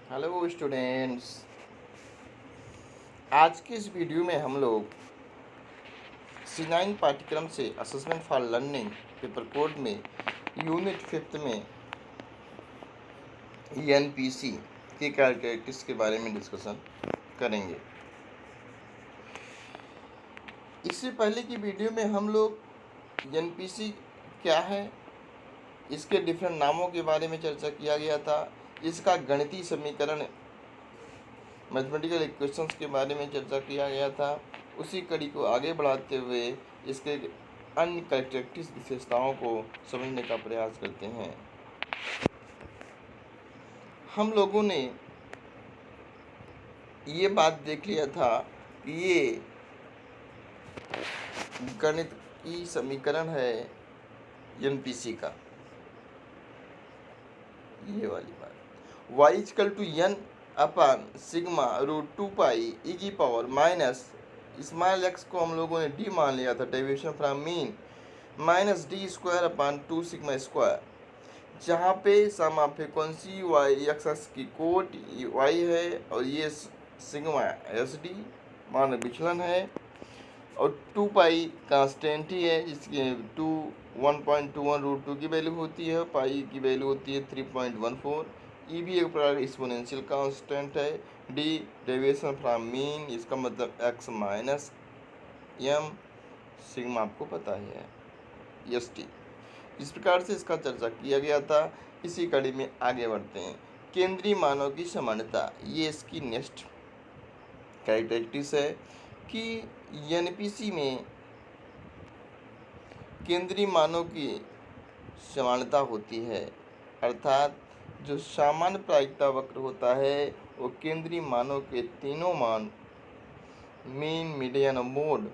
Hello students. आज के इस वीडियो में हम लोग C9 पाठ्यक्रम से assessment for learning paper code में यूनिट 5 में NPC के कैरेक्टरिस्टिक्स के बारे में डिस्कशन करेंगे। इससे पहले की वीडियो में हम लोग NPC क्या है, इसके डिफरेंट नामों के बारे में चर्चा किया गया था, इसका गणितीय समीकरण मैथमेटिकल इक्वेशंस के बारे में चर्चा किया गया था। उसी कड़ी को आगे बढ़ाते हुए इसके अन्य कैरेक्टरिस्टिक्स विशेषताओं को समझने का प्रयास करते हैं। हम लोगों ने ये बात देख लिया था कि ये गणित की समीकरण है NPC का, ये वाली बात y इक्वल टू n अपन सिग्मा रूट 2 पाई ई की पावर माइनस स्मॉल x को हम लोगों ने d मान लिया था, deviation from mean, minus D square upon 2 sigma square, जहाँ पे समा फ्रिक्वेंसी y एक्स की कोट y है और ये सिग्मा एस डी मान विचलन है और 2 पाई कांस्टेंट ही है, जिसकी 1.21 रूट 2 की वैल्यू होती है, पाई की वैल्यू होती है 3.14। ई भी एक प्रकार एक्सपोनेंशियल कांस्टेंट है। डी डेविएशन फ्रॉम मीन, इसका मतलब x माइनस एम, सिग्मा आपको पता ही है, एस टी। इस प्रकार से इसका चर्चा किया गया था। इसी कड़ी में आगे बढ़ते हैं। केंद्रीय मानों की समानता, ये इसकी नेक्स्ट कैरेक्टरिस्टिक्स है कि NPC में केंद्रीय मानों की समानता होती है, अर्थात जो सामान्य प्रायिकता वक्र होता है वो केंद्रीय मानों के तीनों मान मीन, मीडियन और मोड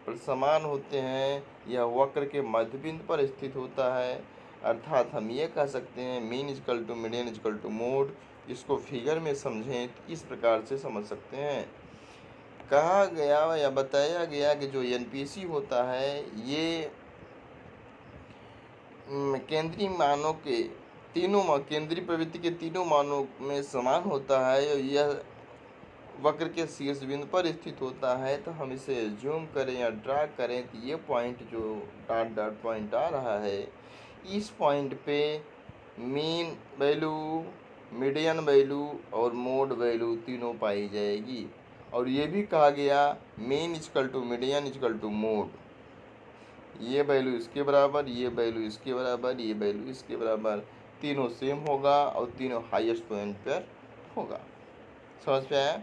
पर समान होते हैं। यह वक्र के मध्य बिंदु पर स्थित होता है, अर्थात हम ये कह सकते हैं mean equal to median equal to mode. इसको फिगर में समझें तो इस प्रकार से समझ सकते हैं। कहा गया या बताया गया कि जो NPC होता है ये केंद्रीय मानों के केंद्रीय प्रवृत्ति के तीनों मानों में समान होता है और यह वक्र के शीर्ष बिंदु पर स्थित होता है। तो हम इसे जूम करें या ड्रा करें तो ये पॉइंट जो डॉट डॉट पॉइंट आ रहा है, इस पॉइंट पे मीन वैल्यू, मीडियन वैल्यू और मोड वैल्यू तीनों पाई जाएगी। और ये भी कहा गया mean equal to median equal to mode, ये वैल्यू इसके बराबर, ये वैल्यू इसके बराबर, ये वैल्यू इसके बराबर, तीनों सेम होगा और तीनों हाईएस्ट पॉइंट पर होगा। समझ में आया?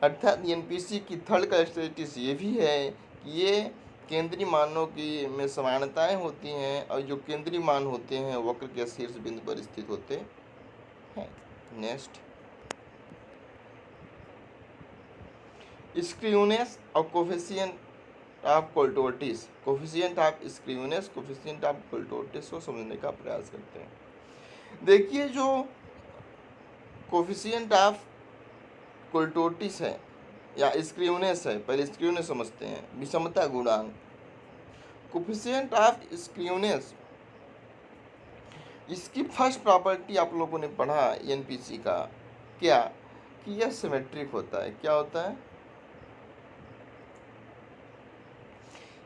अर्थात NPC की थर्ड कैरेक्टरिस्टिक्स ये भी है कि ये केंद्रीय मानों की में समानताएं होती हैं और जो केंद्रीय मान होते हैं वक्र के शीर्ष बिंदु पर स्थित होते हैं। नेक्स्ट, स्क्यूनेस और coefficient of kurtosis. Coefficient of skewness, coefficient of kurtosis को समझने का प्रयास करते हैं। देखिए, जो कोफिशिएंट ऑफ कोल्टोर्टिस है या स्क्यूनेस है, पहले स्क्यूनेस समझते हैं, विषमता गुणांक। कोफिशिएंट ऑफ स्क्यूनेस, इसकी फर्स्ट प्रॉपर्टी आप लोगों ने पढ़ा NPC का, क्या कि यह सिमेट्रिक होता है। क्या होता है?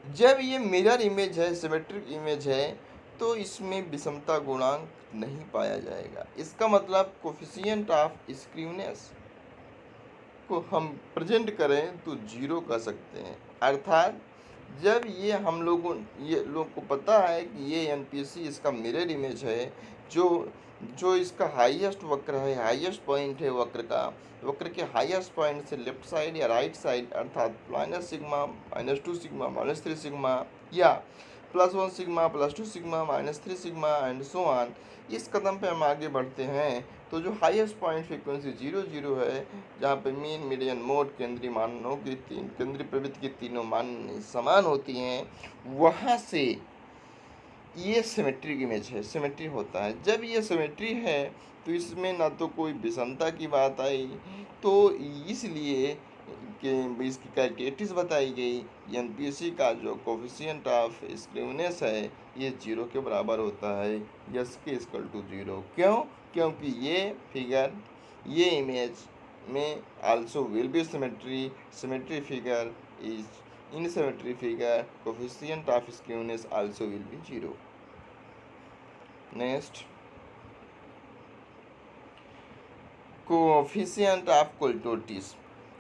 जब ये मिरर इमेज है, सिमेट्रिक इमेज है, तो इसमें विषमता गुणांक नहीं पाया जाएगा। इसका मतलब कोफिशिएंट ऑफ स्क्यूनेस को हम प्रेजेंट करें तो 0 कह सकते हैं। अर्थात जब ये हम लोगों ये लोग को पता है कि ये NPC इसका मिरर इमेज है, जो इसका हाईएस्ट वक्र है, हाईएस्ट पॉइंट है वक्र का, वक्र के हाईएस्ट पॉइंट से लेफ्ट साइड या राइट साइड, अर्थात माइनस सिग्मा, -2 सिग्मा, -3 सिग्मा या +1 sigma, +2 sigma, -3 sigma and so on, इस कदम पे हम आगे बढ़ते हैं तो जो हाईएस्ट पॉइंट फ्रीक्वेंसी 0 है, जहाँ पे मीन, मीडियन, मोड केंद्रीय मानों की केंद्रीय प्रवृत्ति की तीनों मान समान होती हैं, वहाँ से ये सिमेट्रिक इमेज है, सिमेट्री होता है। जब ये सिमेट्री है तो इसमें ना तो कोई विषमता की बात आई, तो इसलिए कि इसकी कैरेक्टरिस्टिक्स बताई गई। NPC का जो कोफिशिएंट ऑफ स्क्यूनेस है ये 0 के बराबर होता है, यस के इक्वल टू 0। क्यों? क्योंकि ये फिगर ये इमेज में also will be symmetry figure is in symmetry figure coefficient of skewness also will be 0. Next, coefficient of kurtosis,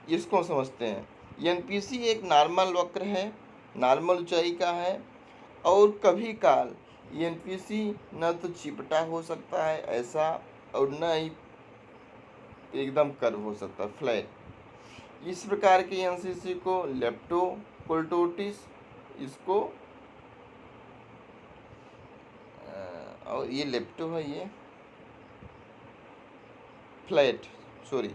इसको समझते हैं। एनपीसी एक नॉर्मल वक्र है, नॉर्मल ऊंचाई का है, और कभी काल एनपीसी न तो चिपटा हो सकता है ऐसा, और न ही एकदम कर्व हो सकता है, फ्लैट। इस प्रकार के एनसीसी को लेप्टो कोल्टोटिस, इसको और ये लेप्टो है, ये फ्लैट, सॉरी,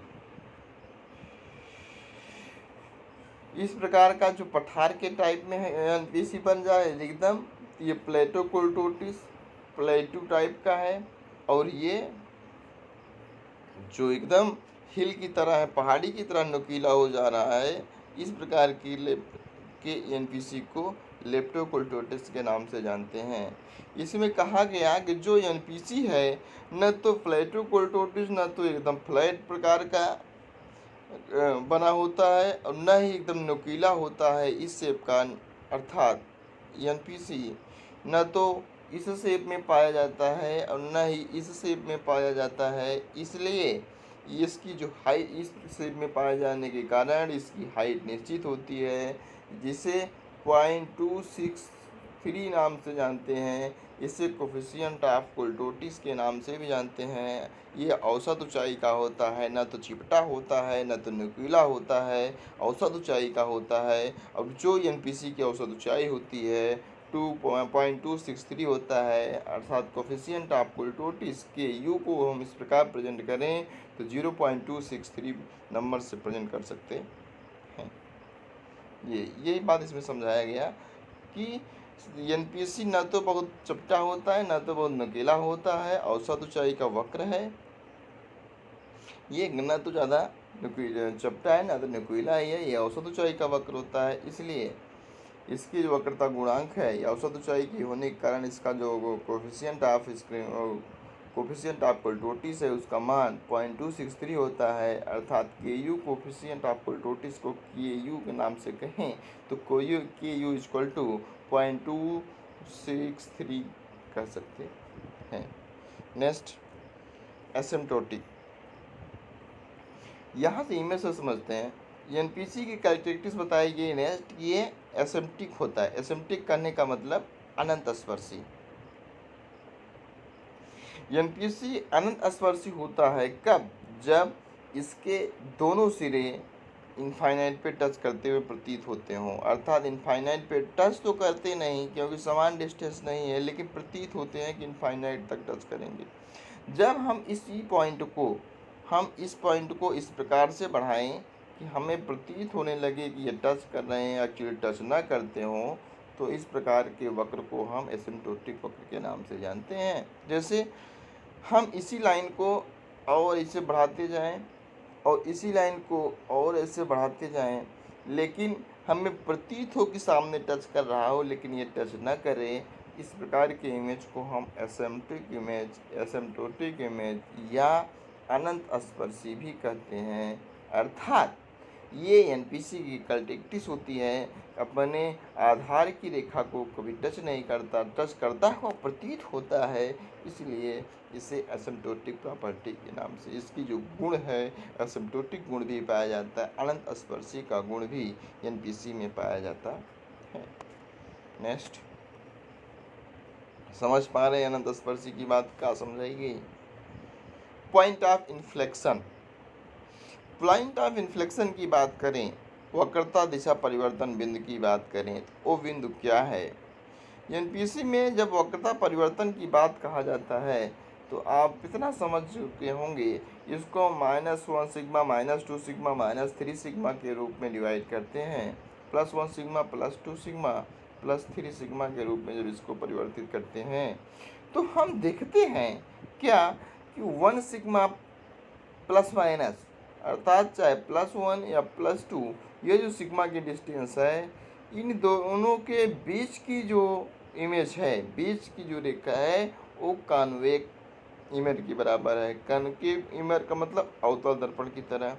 इस प्रकार का जो पठार के टाइप में है एनपीसी बन जाए एकदम, ये प्लेटो कोल्टोटिस प्लेटू टाइप का है, और ये जो एकदम हिल की तरह है, पहाड़ी की तरह नुकीला हो जा रहा है, इस प्रकार के एनपीसी को लेप्टोकोल्टोटिस के नाम से जानते हैं। इसमें कहा गया कि जो एनपीसी है न तो प्लेटोकोल्टोटिस न तो एकदम फ्लैट प्रकार का बना होता है और न ही एकदम नुकीला होता है इस शेप का, अर्थात एनपीसी न तो इस शेप में पाया जाता है और न ही इस शेप में पाया जाता है। इसलिए इसकी जो हाइट, इस शेप में पाए जाने के कारण इसकी हाइट निश्चित होती है, जिसे 0.263 नाम से जानते हैं। इसे कोफिशिएंट ऑफ कोल्टोटिस के नाम से भी जानते हैं। ये औसत ऊंचाई का होता है, न तो चिपटा होता है न तो नुकीला होता है, औसत ऊंचाई का होता है। अब जो एनपीसी की औसत ऊंचाई होती है 2.263 होता है, अर्थात कोफिशिएंट ऑफ कोल्टोटिस के यू को हम इस प्रकार प्रेजेंट करें तो 0.263 नंबर से प्रेजेंट कर सकते हैं। यही बात इसमें समझाया गया कि एनपीसी न तो बहुत चपटा होता है न तो बहुत नुकीला होता है, औसत ऊंचाई का वक्र है। ये न तो ज़्यादा चपटा है न तो नुकीला है, ये औसत ऊंचाई का वक्र होता है। इसलिए इसकी जो वक्रता गुणांक है या औसत ऊंचाई की होने के कारण इसका जो कोफिशिएंट ऑफ कोल्टोटिस है उसका मान 0.263 होता है, अर्थात के यू कोफिशिएंट ऑफ कोल्टोटिस को के यू के नाम से कहें तो के यू इक्वल टू 0.263 कह सकते हैं। नेक्स्ट, एसिम्प्टोटिक, यहाँ से इमेज से समझते हैं। एनपीसी की कैरेक्टरिस्टिक्स बताई गई। नेक्स्ट, ये एसिम्प्टिक होता है। एसिम्प्टिक करने का मतलब अनंत स्पर्शी। एनपीसी अनंत स्पर्शी होता है कब? जब इसके दोनों सिरे इनफाइनाइट पे टच करते हुए प्रतीत होते हों, अर्थात इनफाइनाइट पे टच तो करते नहीं क्योंकि समान डिस्टेंस नहीं है, लेकिन प्रतीत होते हैं कि इनफाइनाइट तक टच करेंगे। जब हम इस पॉइंट को इस प्रकार से बढ़ाएं कि हमें प्रतीत होने लगे कि ये टच कर रहे हैं, एक्चुअली टच ना करते हों, तो इस प्रकार के वक्र को हम एसिम्प्टोटिक वक्र के नाम से जानते हैं। जैसे हम इसी लाइन को और इसे बढ़ाते जाएं और इसी लाइन को और ऐसे बढ़ाते जाएं, लेकिन हमें प्रतीत हो कि सामने टच कर रहा हो लेकिन ये टच ना करे, इस प्रकार के इमेज को हम एसिम्प्टोटिक इमेज या अनंत स्पर्शी भी कहते हैं। अर्थात ये एनपीसी की कैरेक्टरिस्टिक्स होती है, अपने आधार की रेखा को कभी टच नहीं करता, टच करता हुआ प्रतीत होता है, इसलिए इसे एसिम्प्टोटिक प्रॉपर्टी के नाम से, इसकी जो गुण है एसिम्प्टोटिक गुण भी पाया जाता है, अनंत स्पर्शी का गुण भी एनपीसी में पाया जाता है। नेक्स्ट, समझ पा रहे हैं अनंत स्पर्शी की बात का समझाई गई। Point of inflection, point of inflection की बात करें, वक्रता दिशा परिवर्तन बिंदु की बात करें तो वो बिंदु क्या है? एनपीसी में जब वक्रता परिवर्तन की बात कहा जाता है तो आप इतना समझ चुके होंगे, इसको -1 सिग्मा, -2 सिग्मा, -3 सिग्मा के रूप में डिवाइड करते हैं। +1 सिग्मा, +2 सिग्मा, +3 सिग्मा के रूप में जब इसको परिवर्तित करते हैं तो हम देखते हैं क्या कि 1 सिग्मा प्लस माइनस, अर्थात चाहे +1 या +2, ये जो सिग्मा की डिस्टेंस है, इन दोनों के बीच की जो इमेज है, बीच की जो रेखा है वो कॉन्वेक्स इमेज के बराबर है। कनकेव इमेज का मतलब अवतल दर्पण की तरह।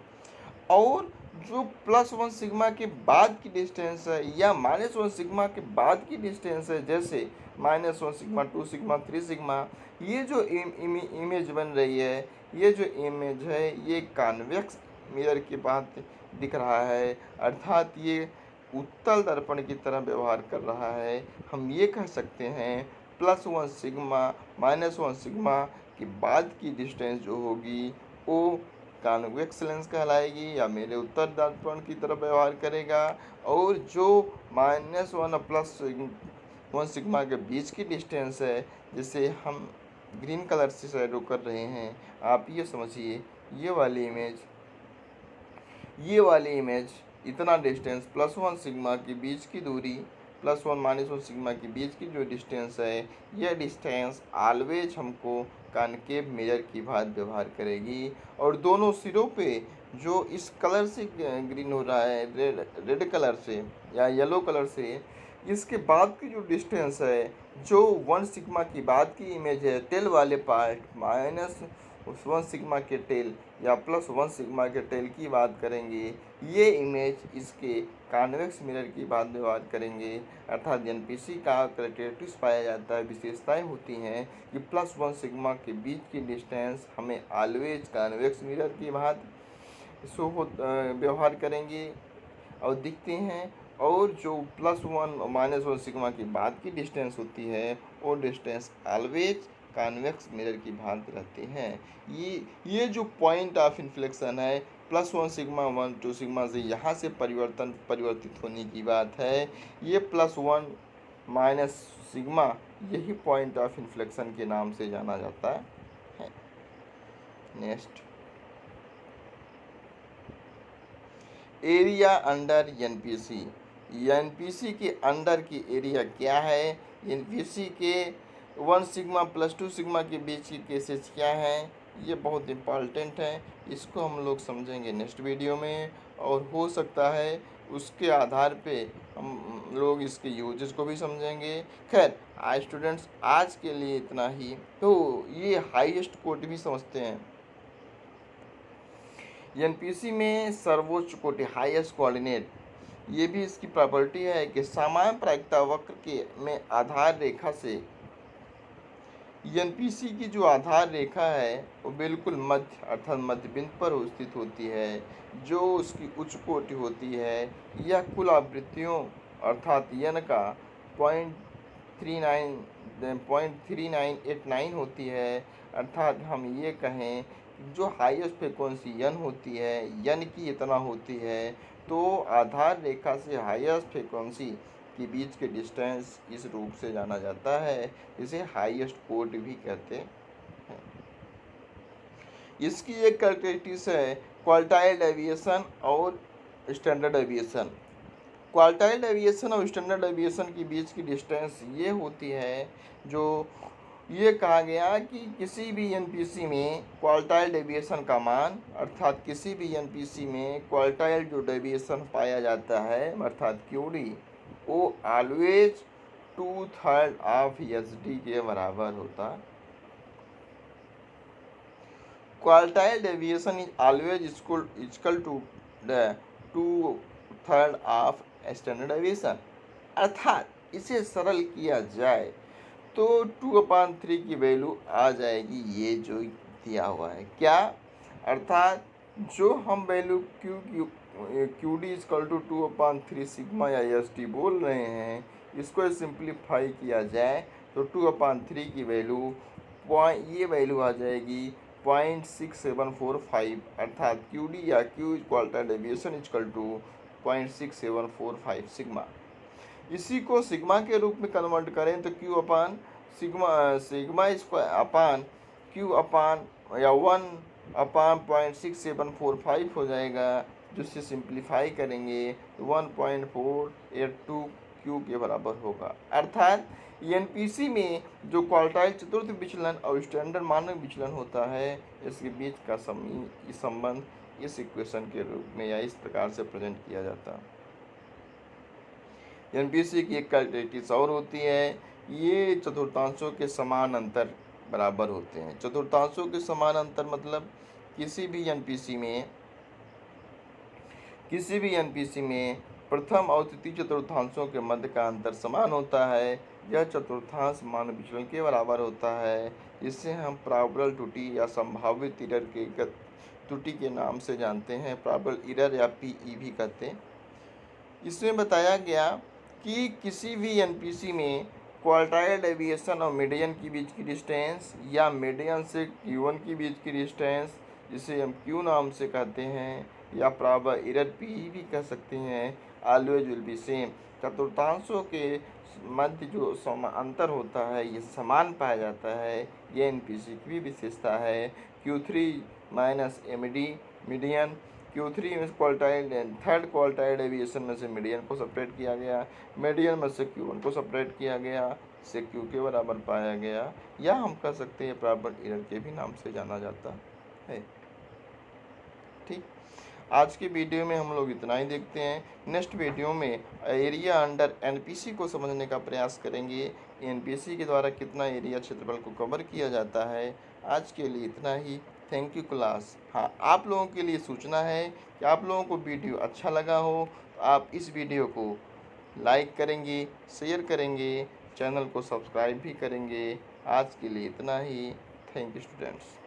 और जो +1 सिग्मा के बाद की डिस्टेंस है या -1 सिग्मा के बाद की डिस्टेंस है, जैसे -1 सिग्मा, 2 सिग्मा, 3 सिग्मा, ये जो इमेज बन रही है, ये जो इमेज है ये कॉन्वेक्स मिरर के बाद दिख रहा है, अर्थात ये उत्तल दर्पण की तरह व्यवहार कर रहा है। हम ये कह सकते हैं +1 सिग्मा -1 सिग्मा के बाद की डिस्टेंस जो होगी वो कॉन्वेक्स लेंस कहलाएगी या मेरे उत्तर दर्पण की तरफ व्यवहार करेगा। और जो -1 और +1 सिग्मा के बीच की डिस्टेंस है, जिसे हम ग्रीन कलर से शैडो कर रहे हैं, आप ये समझिए ये वाली इमेज इतना डिस्टेंस +1 सिग्मा के बीच की दूरी, +1 -1 सिग्मा के बीच की जो डिस्टेंस है, यह डिस्टेंस ऑलवेज हमको कॉनकेव मिरर की भांति व्यवहार करेगी। और दोनों सिरों पे जो इस कलर से ग्रीन हो रहा है, रेड कलर से या येलो कलर से, इसके बाद की जो डिस्टेंस है, जो 1 सिग्मा की बाद की इमेज है, टेल वाले पार्ट -1 सिग्मा के टेल या +1 सिग्मा के टेल की बात करेंगे, ये इमेज इसके कॉन्वेक्स मिरर की बात व्यवहार करेंगे। अर्थात एनपीसी का कैरेक्टरिस्टिक्स पाया जाता है, विशेषताएं होती हैं कि +1 सिग्मा के बीच की डिस्टेंस हमें ऑलवेज कॉन्वेक्स मिरर की बात व्यवहार करेंगे और दिखते हैं। और जो +1 -1 सिग्मा की बाद की डिस्टेंस होती है, वो डिस्टेंस ऑलवेज कॉन्वेक्स मिरर की भांति रहते हैं। ये जो पॉइंट ऑफ इन्फ्लेक्शन है, +1 सिग्मा 1 2 सिग्मा से यहाँ से परिवर्तित होने की बात है, ये +1 माइनस सिग्मा, यही पॉइंट ऑफ इन्फ्लेक्शन के नाम से जाना जाता है। Next, area under NPC. NPC के अंडर की एरिया क्या है? एनपीसी के 1 सिग्मा +2 सिग्मा के बीच की केसेस क्या हैं? ये बहुत इम्पॉर्टेंट है, इसको हम लोग समझेंगे नेक्स्ट वीडियो में। और हो सकता है उसके आधार पे हम लोग इसके यूजेस को भी समझेंगे। खैर स्टूडेंट्स, आज के लिए इतना ही। तो ये हाईएस्ट कोर्ट भी समझते हैं। एनपीसी में सर्वोच्च कोटि हाईएस्ट कोऑर्डिनेट, ये भी इसकी प्रॉपर्टी है कि सामान्य प्रायिकता वक्र के में आधार रेखा से एनपीसी की जो आधार रेखा है वो बिल्कुल मध्य अर्थात मध्य बिंदु पर स्थित होती है। जो उसकी उच्च कोटि होती है, यह कुल आवृत्तियों अर्थात एन का 0.3989 होती है। अर्थात हम ये कहें जो हाईएस्ट फ्रिक्वेंसी एन होती है, एन की इतना होती है, तो आधार रेखा से हाईएस्ट फ्रिक्वेंसी के बीच के डिस्टेंस इस रूप से जाना जाता है, इसे हाईएस्ट कोड भी कहते हैं। इसकी एक कैरेक्टरिस्टिक्स है क्वार्टाइल डेविएशन और स्टैंडर्ड डेविएशन। क्वार्टाइल डेविएशन और स्टैंडर्ड डेविएशन के बीच की डिस्टेंस ये होती है, जो ये कहा गया कि किसी भी एनपीसी में क्वार्टाइल डेविएशन का मान, अर्थात किसी भी एनपीसी में क्वार्टाइल जो डेविएशन पाया जाता है अर्थात क्यूडी, वो ऑलवेज 2/3 ऑफ एसडी के बराबर होता है। Quartile deviation is always equal to 2/3 of standard deviation. अर्थात इसे सरल किया जाए तो 2/3 की वैल्यू आ जाएगी, ये जो दिया हुआ है। क्या? अर्थात जो हम value Q D equal to 2/3 sigma या एस टी बोल रहे हैं, इसको सिंप्लीफाई किया जाए तो 2/3 की वैल्यू ये वैल्यू आ जाएगी 0.6745, अर्थात क्यू डी या Q quartile deviation equal to 0.6745 sigma. इसी को सिग्मा के रूप में कन्वर्ट करें तो Q upon sigma square upon Q upon या 1/0.6745 हो जाएगा, जिससे सिंप्लीफाई करेंगे तो 1.482 क्यू के बराबर होगा। अर्थात एनपीसी में जो क्वार्टाइल चतुर्थ विचलन और स्टैंडर्ड मानक विचलन होता है, इसके बीच का संबंध इस इक्वेशन के रूप में या इस प्रकार से प्रेजेंट किया जाता है। एनपीसी की एक कैरेक्टरिस्टिक्स और होती है, ये चतुर्थांशों के समान अंतर बराबर होते हैं। चतुर्थांशों के समान अंतर मतलब किसी भी एनपीसी में प्रथम और तृतीय चतुर्थांशों के मध्य का अंतर समान होता है। यह चतुर्थांश मान विचलन के बराबर होता है। इसे हम प्रोबेबल त्रुटि या संभावित एरर के त्रुटि के नाम से जानते हैं। प्रोबेबल एरर या पीई भी कहते हैं। इसमें बताया गया कि किसी भी एनपीसी में क्वार्टाइल डेविएशन और मीडियन के बीच की डिस्टेंस या मीडियन से Q1 के बीच की डिस्टेंस, जिसे हम Q नाम से कहते हैं, या प्रोबेबल एरर पी भी कह सकते हैं, ऑलवेज विल बी सेम। चतुर्थांशों के मध्य जो अंतर होता है ये समान पाया जाता है। ये एनपीसी की भी विशेषता है। Q3 minus MD median, Q3 में क्वार्टाइल थर्ड क्वार्टाइल डेविएशन में से मीडियन को सेपरेट किया गया, मीडियन में से Q1 को सेपरेट किया गया, से Q के बराबर पाया गया, या हम कह सकते हैं प्रोबेबल एरर के भी नाम से जाना जाता है। ठीक, आज की वीडियो में हम लोग इतना ही देखते हैं। नेक्स्ट वीडियो में एरिया अंडर एनपीसी को समझने का प्रयास करेंगे। एनपीसी के द्वारा कितना एरिया क्षेत्रफल को कवर किया जाता है। आज के लिए इतना ही। Thank you class. हाँ, आप लोगों के लिए सूचना है कि आप लोगों को वीडियो अच्छा लगा हो तो आप इस वीडियो को लाइक करेंगे, शेयर करेंगे, चैनल को सब्सक्राइब भी करेंगे। आज के लिए इतना ही। Thank you students.